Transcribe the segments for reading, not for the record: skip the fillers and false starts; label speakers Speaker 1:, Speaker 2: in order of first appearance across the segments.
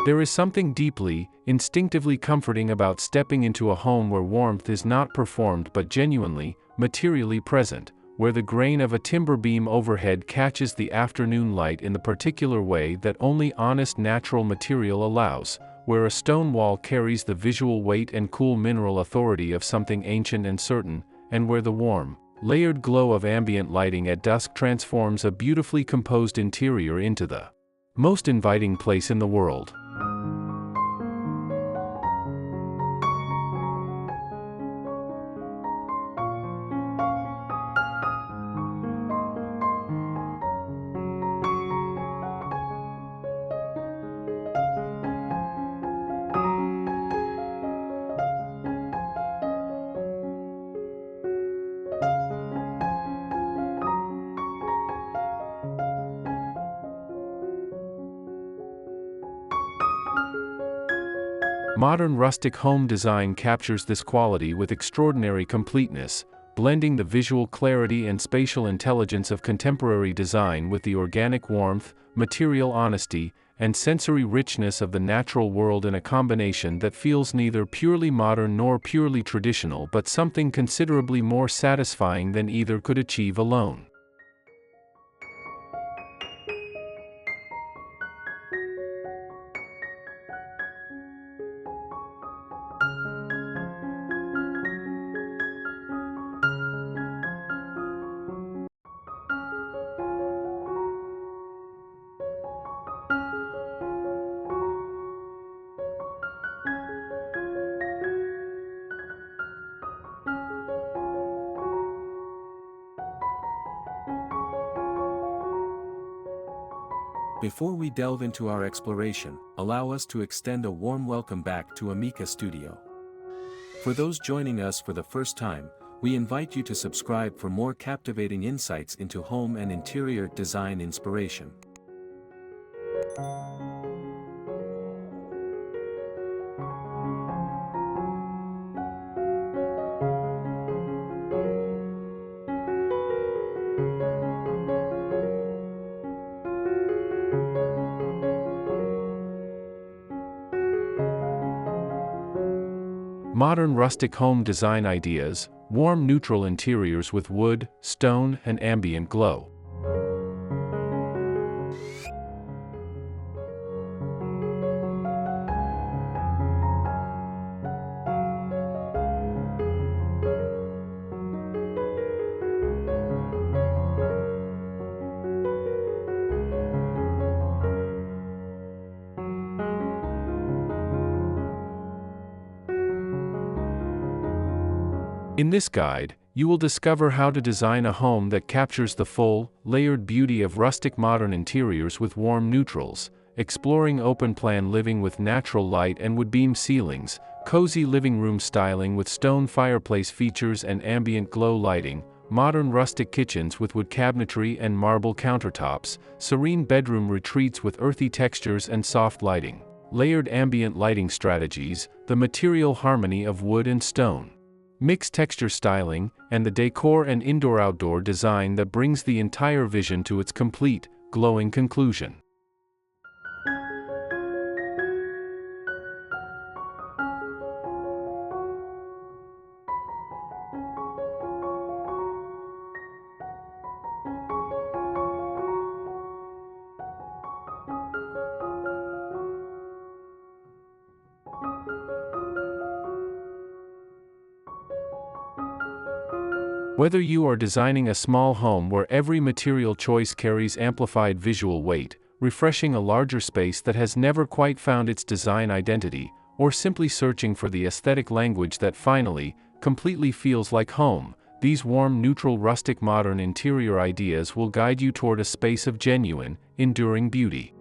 Speaker 1: There is something deeply, instinctively comforting about stepping into a home where warmth is not performed but genuinely, materially present, where the grain of a timber beam overhead catches the afternoon light in the particular way that only honest natural material allows, where a stone wall carries the visual weight and cool mineral authority of something ancient and certain, and where the warm, layered glow of ambient lighting at dusk transforms a beautifully composed interior into the most inviting place in the world. Modern rustic home design captures this quality with extraordinary completeness, blending the visual clarity and spatial intelligence of contemporary design with the organic warmth, material honesty, and sensory richness of the natural world in a combination that feels neither purely modern nor purely traditional but something considerably more satisfying than either could achieve alone.
Speaker 2: Before we delve into our exploration, allow us to extend a warm welcome back to Amica Studio. For those joining us for the first time, we invite you to subscribe for more captivating insights into home and interior design inspiration.
Speaker 1: Modern rustic home design ideas, warm neutral interiors with wood, stone, and ambient glow. In this guide, you will discover how to design a home that captures the full, layered beauty of rustic modern interiors with warm neutrals, exploring open-plan living with natural light and wood-beam ceilings, cozy living room styling with stone fireplace features and ambient glow lighting, modern rustic kitchens with wood cabinetry and marble countertops, serene bedroom retreats with earthy textures and soft lighting, layered ambient lighting strategies, the material harmony of wood and stone, mixed texture styling, and the decor and indoor-outdoor design that brings the entire vision to its complete, glowing conclusion. Whether you are designing a small home where every material choice carries amplified visual weight, refreshing a larger space that has never quite found its design identity, or simply searching for the aesthetic language that finally, completely feels like home, these warm, neutral, rustic modern interior ideas will guide you toward a space of genuine, enduring beauty.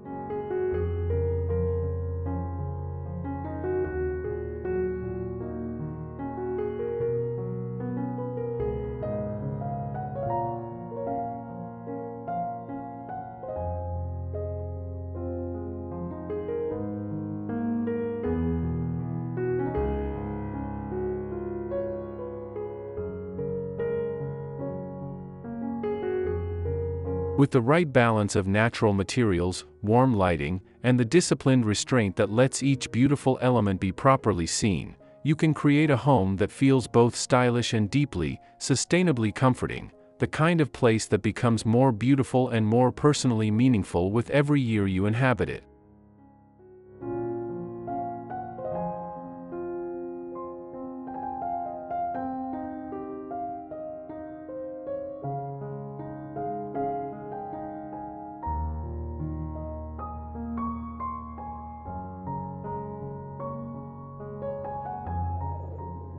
Speaker 1: With the right balance of natural materials, warm lighting, and the disciplined restraint that lets each beautiful element be properly seen, you can create a home that feels both stylish and deeply, sustainably comforting, the kind of place that becomes more beautiful and more personally meaningful with every year you inhabit it.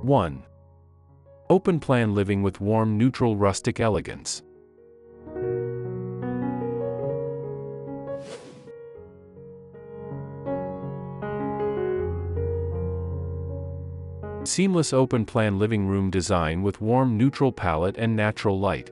Speaker 1: One. Open-plan living with warm neutral rustic elegance. Seamless open-plan living room design with warm neutral palette and natural light.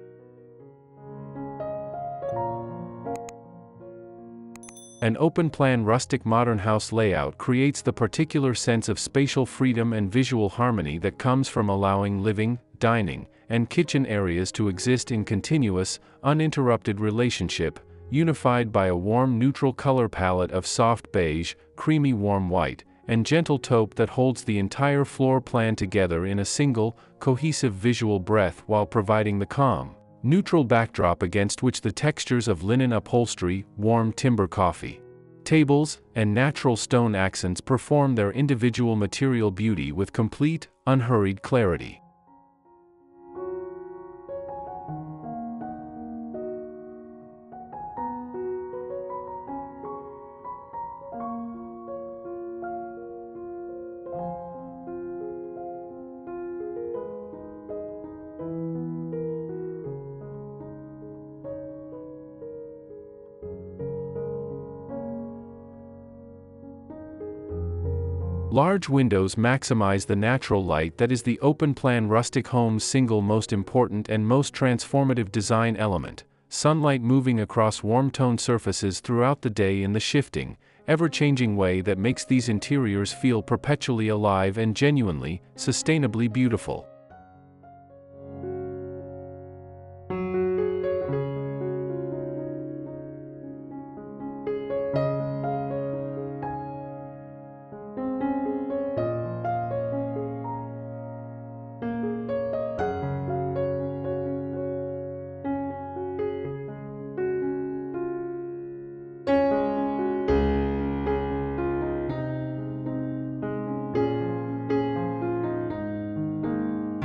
Speaker 1: An open-plan rustic modern house layout creates the particular sense of spatial freedom and visual harmony that comes from allowing living, dining, and kitchen areas to exist in continuous, uninterrupted relationship, unified by a warm neutral color palette of soft beige, creamy warm white, and gentle taupe that holds the entire floor plan together in a single, cohesive visual breath while providing the calm, neutral backdrop against which the textures of linen upholstery, warm timber coffee tables, and natural stone accents perform their individual material beauty with complete, unhurried clarity. Large windows maximize the natural light that is the open-plan rustic home's single most important and most transformative design element, sunlight moving across warm-toned surfaces throughout the day in the shifting, ever-changing way that makes these interiors feel perpetually alive and genuinely, sustainably beautiful.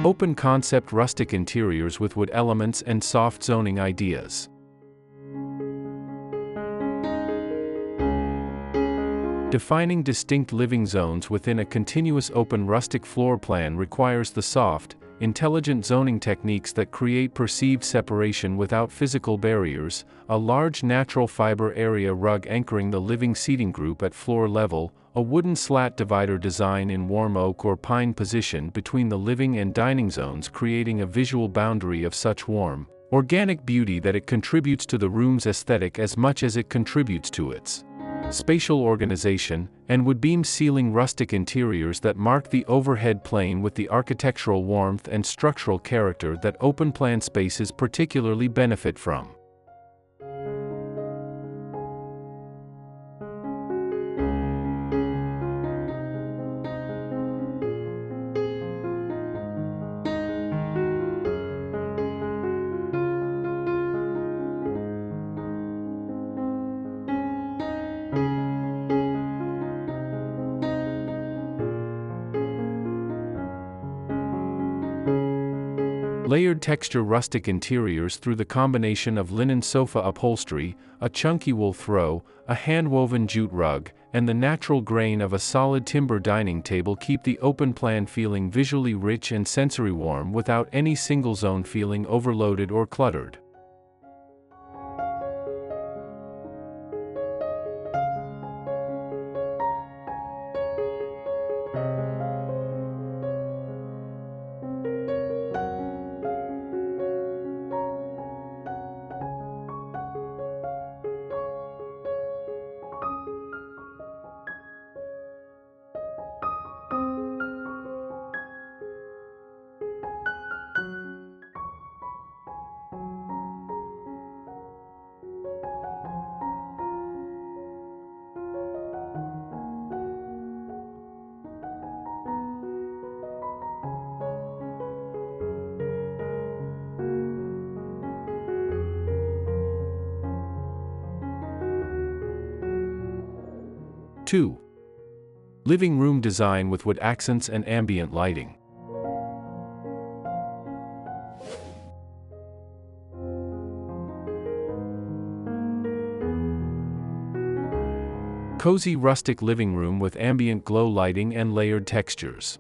Speaker 1: Open-concept rustic interiors with wood elements and soft zoning ideas. Defining distinct living zones within a continuous open rustic floor plan requires the soft, intelligent zoning techniques that create perceived separation without physical barriers, a large natural fiber area rug anchoring the living seating group at floor level, a wooden slat divider design in warm oak or pine position between the living and dining zones, creating a visual boundary of such warm, organic beauty that it contributes to the room's aesthetic as much as it contributes to its spatial organization, and wood-beam ceiling rustic interiors that mark the overhead plane with the architectural warmth and structural character that open-plan spaces particularly benefit from. Layered texture rustic interiors through the combination of linen sofa upholstery, a chunky wool throw, a hand-woven jute rug, and the natural grain of a solid timber dining table keep the open plan feeling visually rich and sensory warm without any single zone feeling overloaded or cluttered. 2. Living room design with wood accents and ambient lighting. Cozy rustic living room with ambient glow lighting and layered textures.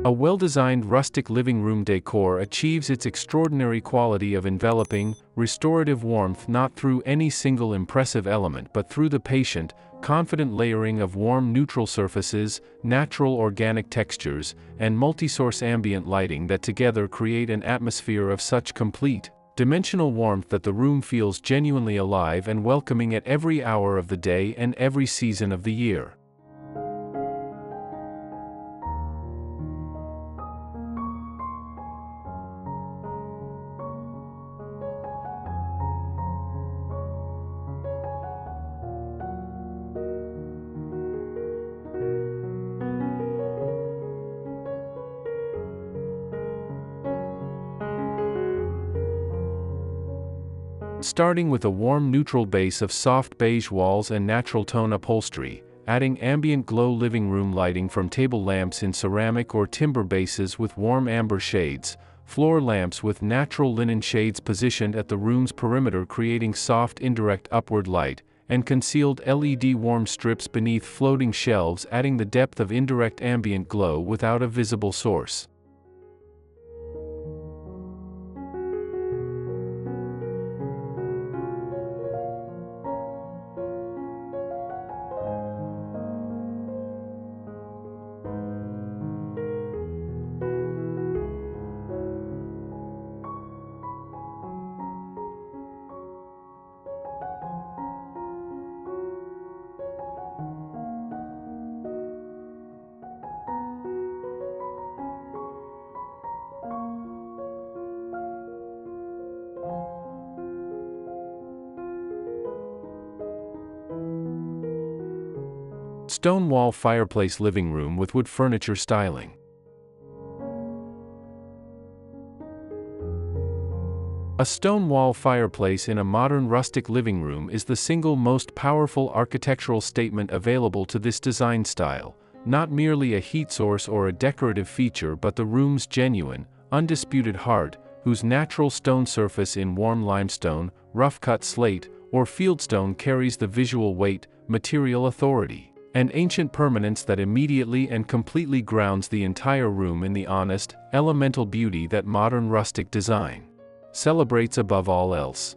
Speaker 1: A well-designed rustic living room decor achieves its extraordinary quality of enveloping, restorative warmth not through any single impressive element but through the patient, confident layering of warm neutral surfaces, natural organic textures, and multi-source ambient lighting that together create an atmosphere of such complete, dimensional warmth that the room feels genuinely alive and welcoming at every hour of the day and every season of the year. Starting with a warm neutral base of soft beige walls and natural tone upholstery, adding ambient glow living room lighting from table lamps in ceramic or timber bases with warm amber shades, floor lamps with natural linen shades positioned at the room's perimeter creating soft indirect upward light, and concealed LED warm strips beneath floating shelves adding the depth of indirect ambient glow without a visible source. Stone wall fireplace living room with wood furniture styling. A stone wall fireplace in a modern rustic living room is the single most powerful architectural statement available to this design style, not merely a heat source or a decorative feature but the room's genuine, undisputed heart, whose natural stone surface in warm limestone, rough-cut slate, or fieldstone carries the visual weight, material authority, and ancient permanence that immediately and completely grounds the entire room in the honest, elemental beauty that modern rustic design celebrates above all else.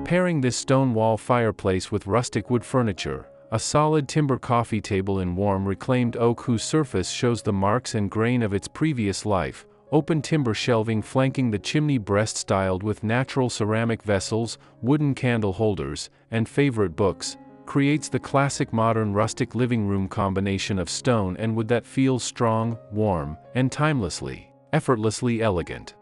Speaker 1: Pairing this stone wall fireplace with rustic wood furniture, a solid timber coffee table in warm reclaimed oak whose surface shows the marks and grain of its previous life, open timber shelving flanking the chimney breast styled with natural ceramic vessels, wooden candle holders, and favorite books, creates the classic modern rustic living room combination of stone and wood that feels strong, warm, and timelessly, effortlessly elegant.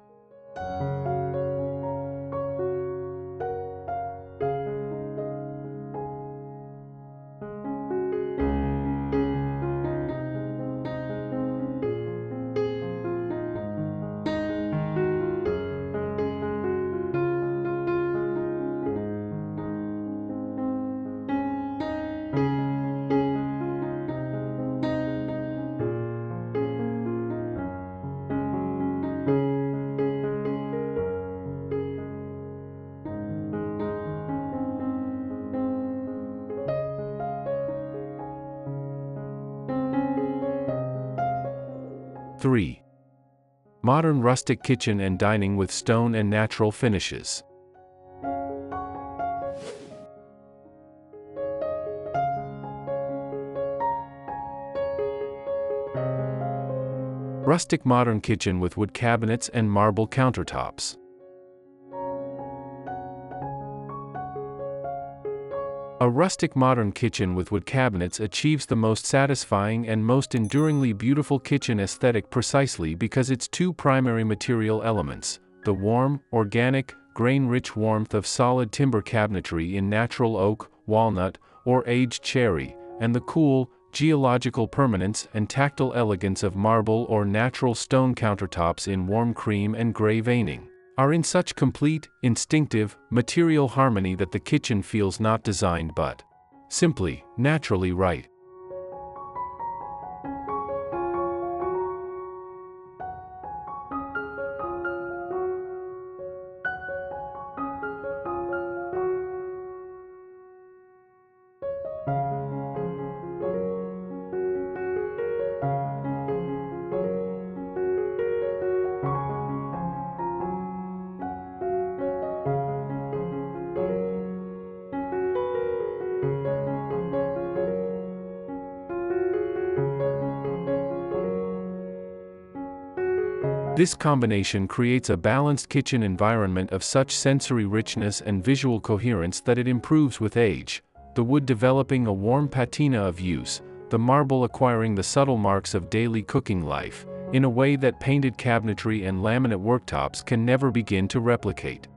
Speaker 1: (3) Modern rustic kitchen and dining with stone and natural finishes. Rustic modern kitchen with wood cabinets and marble countertops. rustic modern kitchen with wood cabinets achieves the most satisfying and most enduringly beautiful kitchen aesthetic precisely because its two primary material elements, the warm, organic, grain-rich warmth of solid timber cabinetry in natural oak, walnut, or aged cherry, and the cool, geological permanence and tactile elegance of marble or natural stone countertops in warm cream and gray veining, are in such complete, instinctive, material harmony that the kitchen feels not designed but simply, naturally right. This combination creates a balanced kitchen environment of such sensory richness and visual coherence that it improves with age, the wood developing a warm patina of use, the marble acquiring the subtle marks of daily cooking life, in a way that painted cabinetry and laminate worktops can never begin to replicate.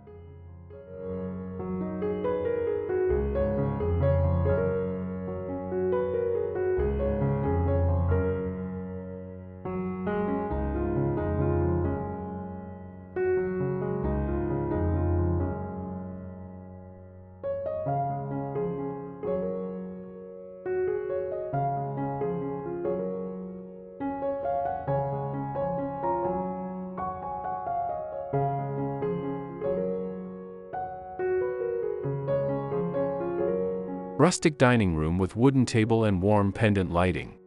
Speaker 1: Rustic dining room with wooden table and warm pendant lighting.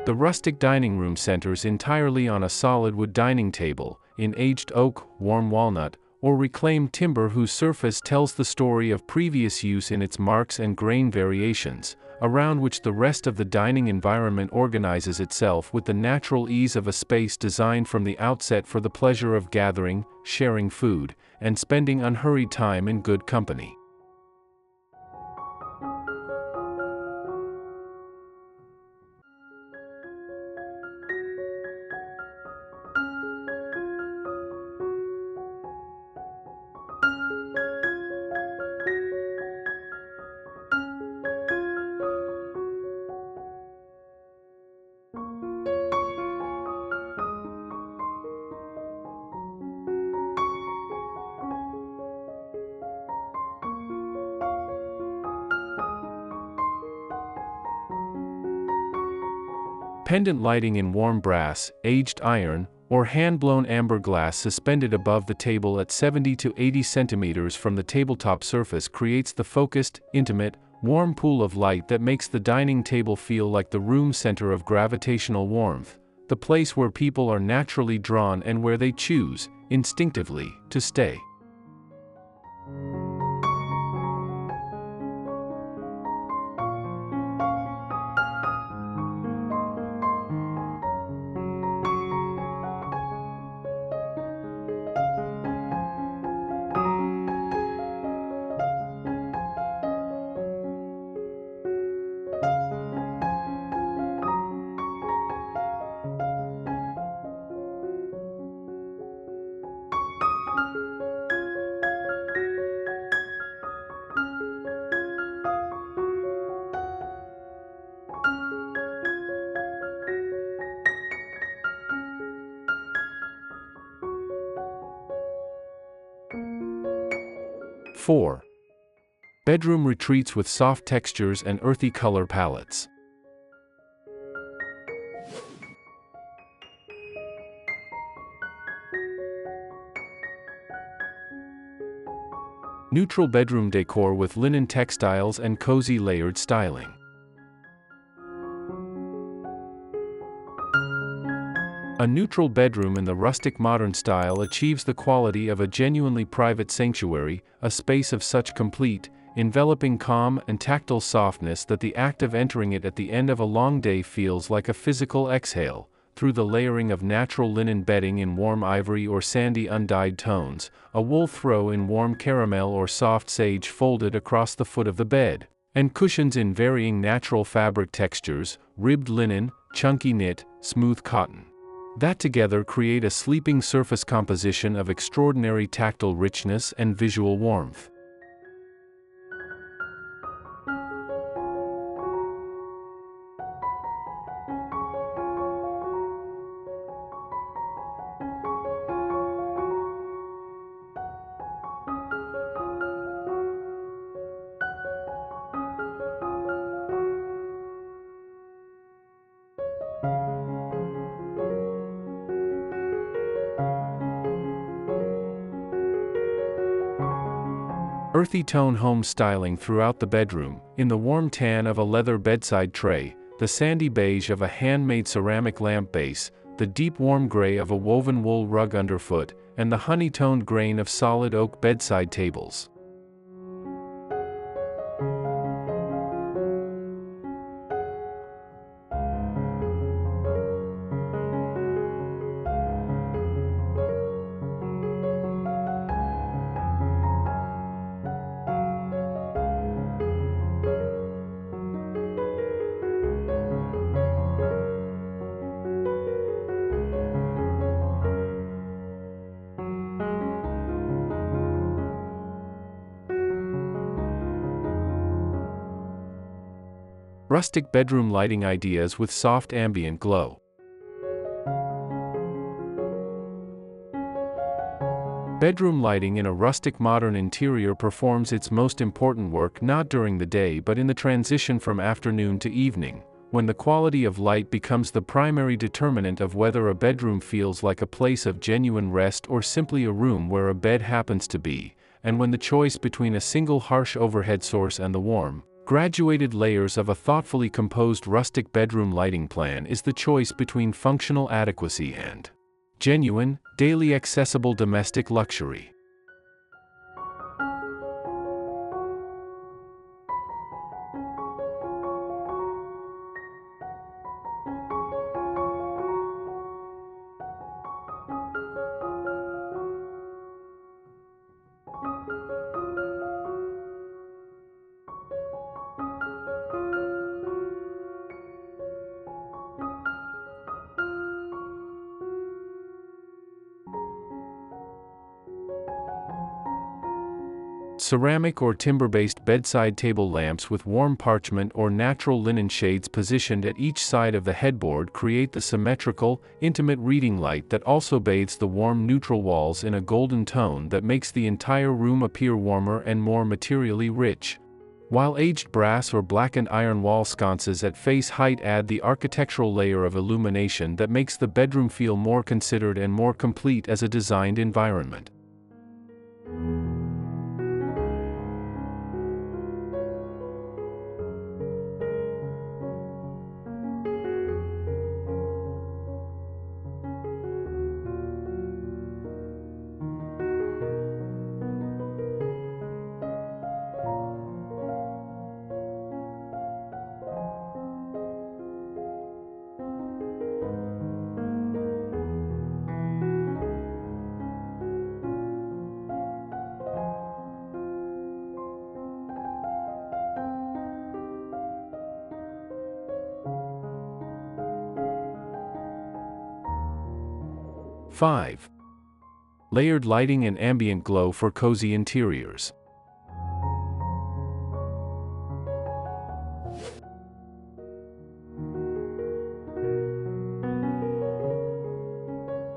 Speaker 1: The rustic dining room centers entirely on a solid wood dining table, in aged oak, warm walnut, or reclaimed timber whose surface tells the story of previous use in its marks and grain variations, around which the rest of the dining environment organizes itself with the natural ease of a space designed from the outset for the pleasure of gathering, sharing food, and spending unhurried time in good company. Pendant lighting in warm brass, aged iron, or hand-blown amber glass suspended above the table at 70 to 80 centimeters from the tabletop surface creates the focused, intimate, warm pool of light that makes the dining table feel like the room center of gravitational warmth, the place where people are naturally drawn and where they choose, instinctively, to stay. (4) Bedroom retreats with soft textures and earthy color palettes. Neutral bedroom decor with linen textiles and cozy layered styling. A neutral bedroom in the rustic modern style achieves the quality of a genuinely private sanctuary, a space of such complete, enveloping calm and tactile softness that the act of entering it at the end of a long day feels like a physical exhale, through the layering of natural linen bedding in warm ivory or sandy undyed tones, a wool throw in warm caramel or soft sage folded across the foot of the bed, and cushions in varying natural fabric textures, ribbed linen, chunky knit, smooth cotton, that together create a sleeping surface composition of extraordinary tactile richness and visual warmth. Earthy tone home styling throughout the bedroom, in the warm tan of a leather bedside tray, the sandy beige of a handmade ceramic lamp base, the deep warm gray of a woven wool rug underfoot, and the honey-toned grain of solid oak bedside tables. Rustic bedroom lighting ideas with soft ambient glow. Bedroom lighting in a rustic modern interior performs its most important work not during the day but in the transition from afternoon to evening, when the quality of light becomes the primary determinant of whether a bedroom feels like a place of genuine rest or simply a room where a bed happens to be, and when the choice between a single harsh overhead source and the warm, graduated layers of a thoughtfully composed rustic bedroom lighting plan is the choice between functional adequacy and genuine, daily accessible domestic luxury. Ceramic or timber-based bedside table lamps with warm parchment or natural linen shades positioned at each side of the headboard create the symmetrical, intimate reading light that also bathes the warm neutral walls in a golden tone that makes the entire room appear warmer and more materially rich, while aged brass or blackened iron wall sconces at face height add the architectural layer of illumination that makes the bedroom feel more considered and more complete as a designed environment. '5. Layered lighting and ambient glow for cozy interiors.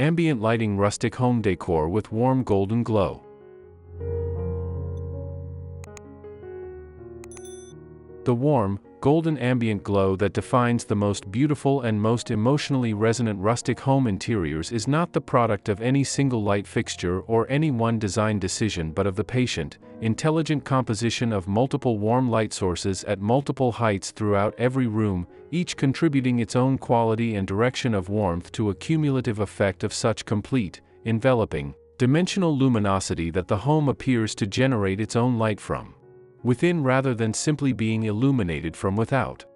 Speaker 1: Ambient lighting rustic home decor with warm golden glow. The warm, golden ambient glow that defines the most beautiful and most emotionally resonant rustic home interiors is not the product of any single light fixture or any one design decision but of the patient, intelligent composition of multiple warm light sources at multiple heights throughout every room, each contributing its own quality and direction of warmth to a cumulative effect of such complete, enveloping, dimensional luminosity that the home appears to generate its own light from within rather than simply being illuminated from without.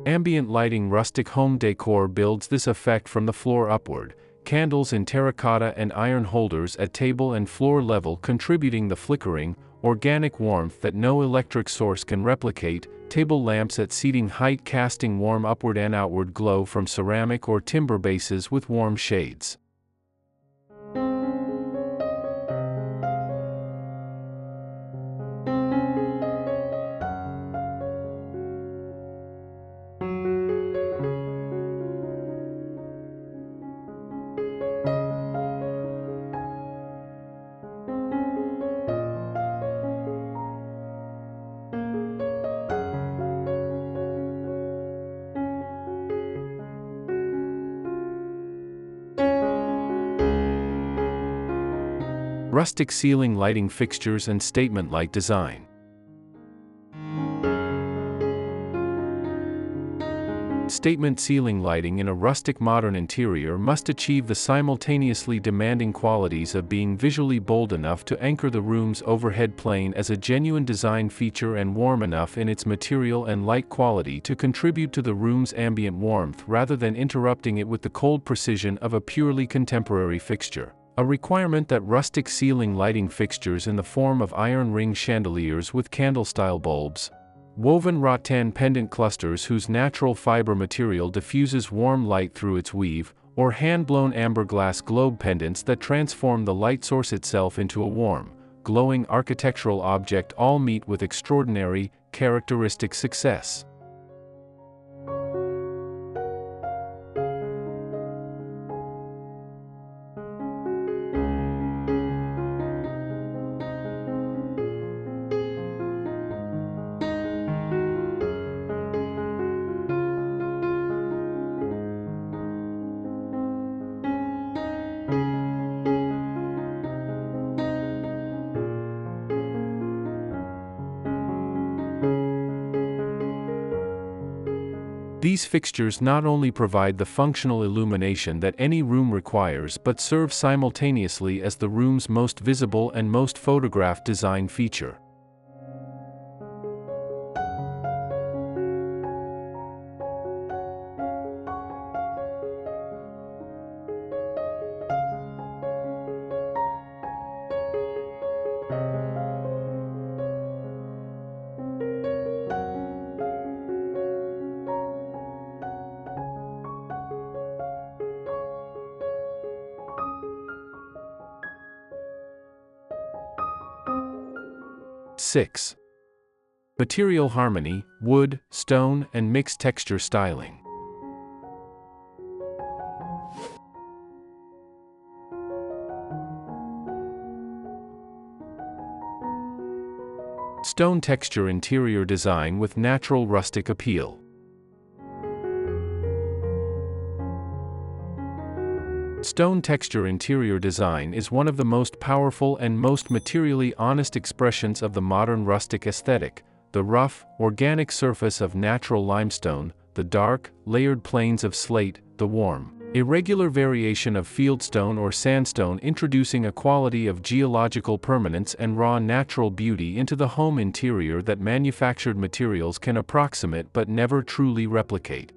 Speaker 1: Ambient lighting. Rustic home decor builds this effect from the floor upward, candles in terracotta and iron holders at table and floor level contributing the flickering, organic warmth that no electric source can replicate, table lamps at seating height casting warm upward and outward glow from ceramic or timber bases with warm shades. Rustic ceiling lighting fixtures and statement light design. Statement ceiling lighting in a rustic modern interior must achieve the simultaneously demanding qualities of being visually bold enough to anchor the room's overhead plane as a genuine design feature and warm enough in its material and light quality to contribute to the room's ambient warmth rather than interrupting it with the cold precision of a purely contemporary fixture. A requirement that rustic ceiling lighting fixtures in the form of iron ring chandeliers with candle-style bulbs, woven rattan pendant clusters whose natural fiber material diffuses warm light through its weave, or hand-blown amber glass globe pendants that transform the light source itself into a warm, glowing architectural object all meet with extraordinary, characteristic success. These fixtures not only provide the functional illumination that any room requires but serve simultaneously as the room's most visible and most photographed design feature. Six. Material harmony, wood, stone, and mixed texture styling. Stone texture interior design with natural rustic appeal. Stone texture interior design is one of the most powerful and most materially honest expressions of the modern rustic aesthetic. The rough, organic surface of natural limestone, the dark, layered planes of slate, the warm, irregular variation of fieldstone or sandstone introducing a quality of geological permanence and raw natural beauty into the home interior that manufactured materials can approximate but never truly replicate.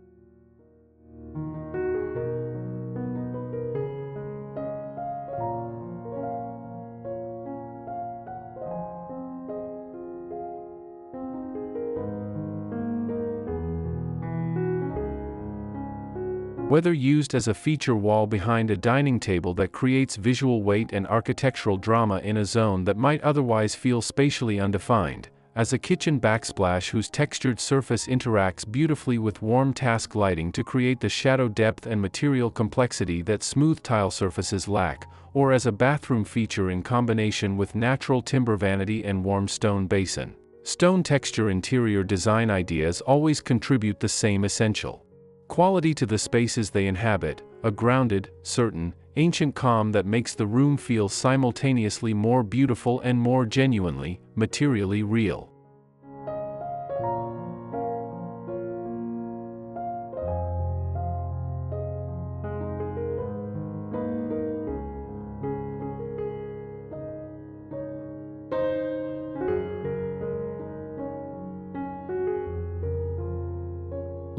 Speaker 1: Whether used as a feature wall behind a dining table that creates visual weight and architectural drama in a zone that might otherwise feel spatially undefined, as a kitchen backsplash whose textured surface interacts beautifully with warm task lighting to create the shadow depth and material complexity that smooth tile surfaces lack, or as a bathroom feature in combination with natural timber vanity and warm stone basin. Stone texture interior design ideas always contribute the same essential quality to the spaces they inhabit, a grounded, certain, ancient calm that makes the room feel simultaneously more beautiful and more genuinely, materially real.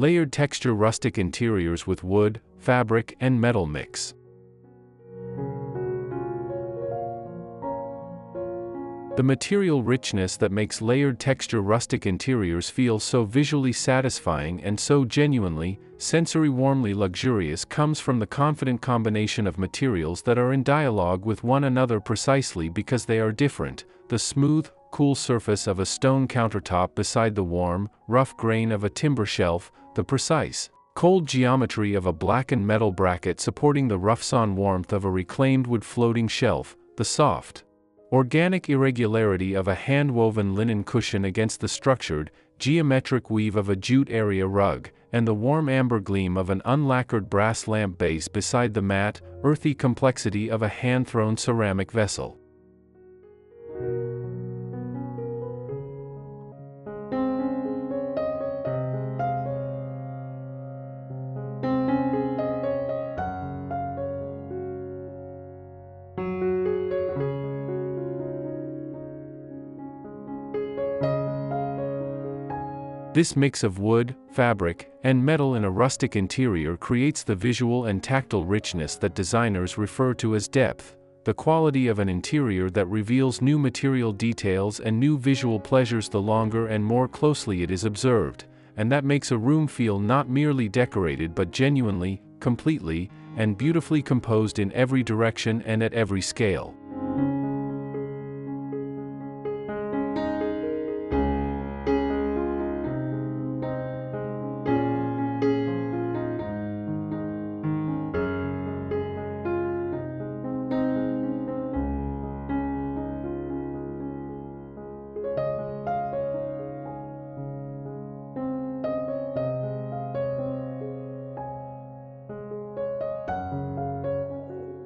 Speaker 1: Layered texture rustic interiors with wood, fabric, and metal mix. The material richness that makes layered texture rustic interiors feel so visually satisfying and so genuinely, sensory-warmly luxurious comes from the confident combination of materials that are in dialogue with one another precisely because they are different: the smooth, cool surface of a stone countertop beside the warm, rough grain of a timber shelf, the precise, cold geometry of a blackened metal bracket supporting the rough-sawn warmth of a reclaimed wood floating shelf, the soft, organic irregularity of a hand-woven linen cushion against the structured, geometric weave of a jute area rug, and the warm amber gleam of an unlacquered brass lamp base beside the matte, earthy complexity of a hand-thrown ceramic vessel. This mix of wood, fabric, and metal in a rustic interior creates the visual and tactile richness that designers refer to as depth, the quality of an interior that reveals new material details and new visual pleasures the longer and more closely it is observed, and that makes a room feel not merely decorated but genuinely, completely, and beautifully composed in every direction and at every scale.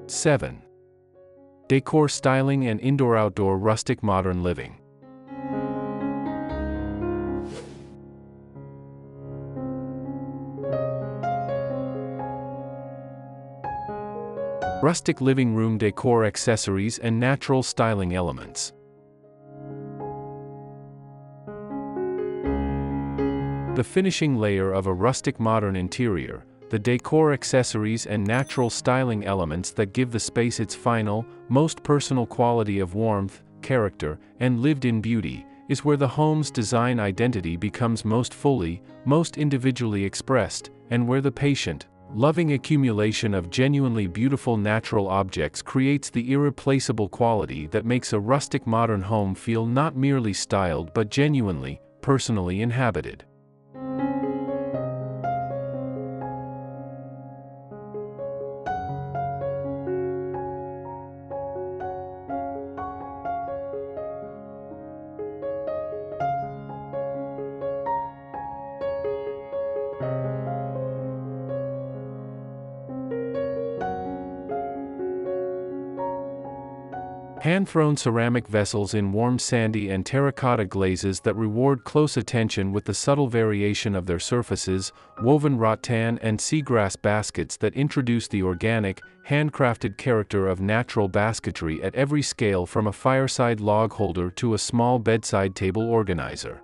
Speaker 1: Seven. Decor styling and indoor-outdoor rustic modern living. Rustic living room decor accessories and natural styling elements. The finishing layer of a rustic modern interior, the decor accessories and natural styling elements that give the space its final, most personal quality of warmth, character, and lived-in beauty, is where the home's design identity becomes most fully, most individually expressed, and where the patient, loving accumulation of genuinely beautiful natural objects creates the irreplaceable quality that makes a rustic modern home feel not merely styled but genuinely, personally inhabited. Hand-thrown ceramic vessels in warm sandy and terracotta glazes that reward close attention with the subtle variation of their surfaces, woven rattan and seagrass baskets that introduce the organic, handcrafted character of natural basketry at every scale from a fireside log holder to a small bedside table organizer.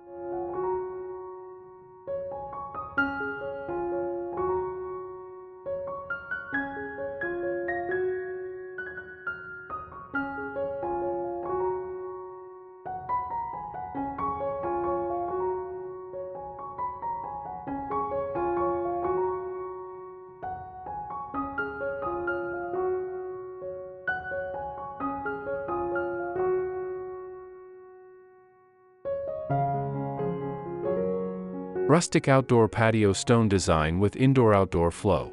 Speaker 1: Rustic outdoor patio stone design with indoor-outdoor flow.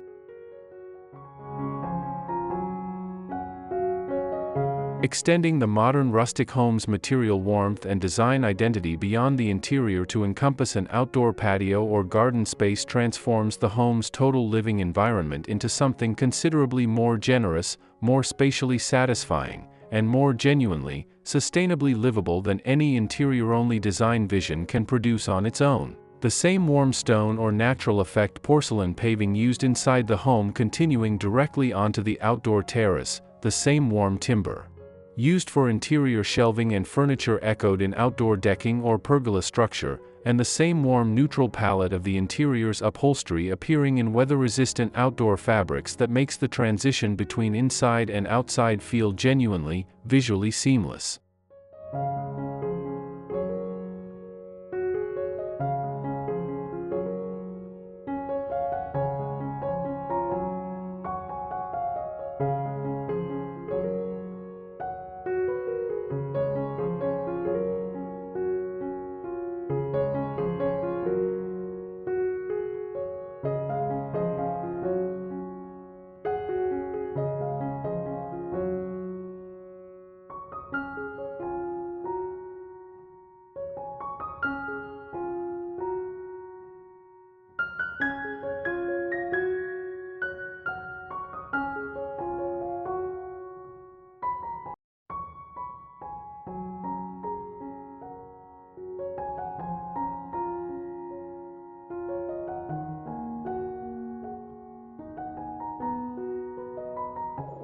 Speaker 1: Extending the modern rustic home's material warmth and design identity beyond the interior to encompass an outdoor patio or garden space transforms the home's total living environment into something considerably more generous, more spatially satisfying, and more genuinely, sustainably livable than any interior-only design vision can produce on its own. The same warm stone or natural effect porcelain paving used inside the home continuing directly onto the outdoor terrace, the same warm timber used for interior shelving and furniture echoed in outdoor decking or pergola structure, and the same warm neutral palette of the interior's upholstery appearing in weather-resistant outdoor fabrics that makes the transition between inside and outside feel genuinely, visually seamless.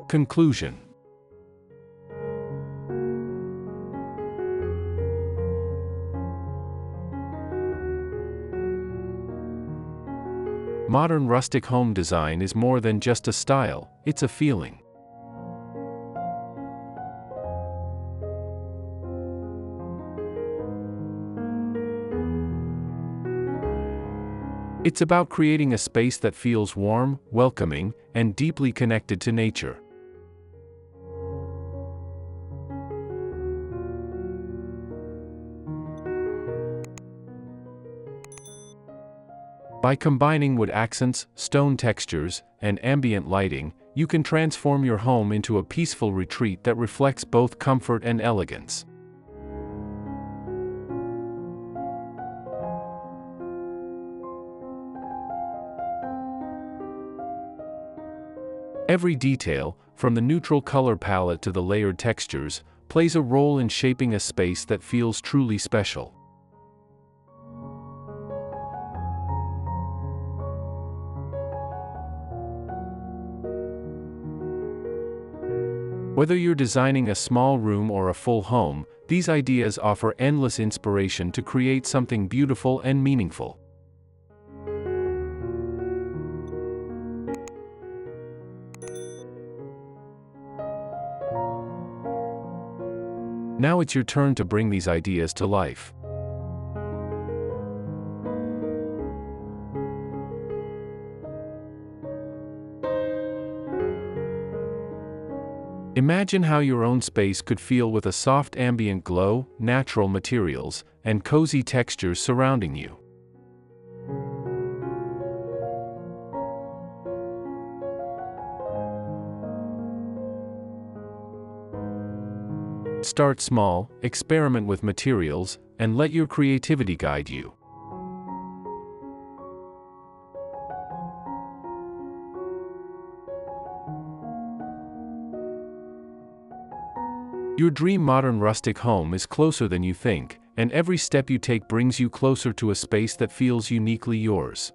Speaker 1: Conclusion. Modern rustic home design is more than just a style, it's a feeling. It's about creating a space that feels warm, welcoming, and deeply connected to nature. By combining wood accents, stone textures, and ambient lighting, you can transform your home into a peaceful retreat that reflects both comfort and elegance. Every detail, from the neutral color palette to the layered textures, plays a role in shaping a space that feels truly special. Whether you're designing a small room or a full home, these ideas offer endless inspiration to create something beautiful and meaningful. Now it's your turn to bring these ideas to life. Imagine how your own space could feel with a soft ambient glow, natural materials, and cozy textures surrounding you. Start small, experiment with materials, and let your creativity guide you. Your dream modern rustic home is closer than you think, and every step you take brings you closer to a space that feels uniquely yours.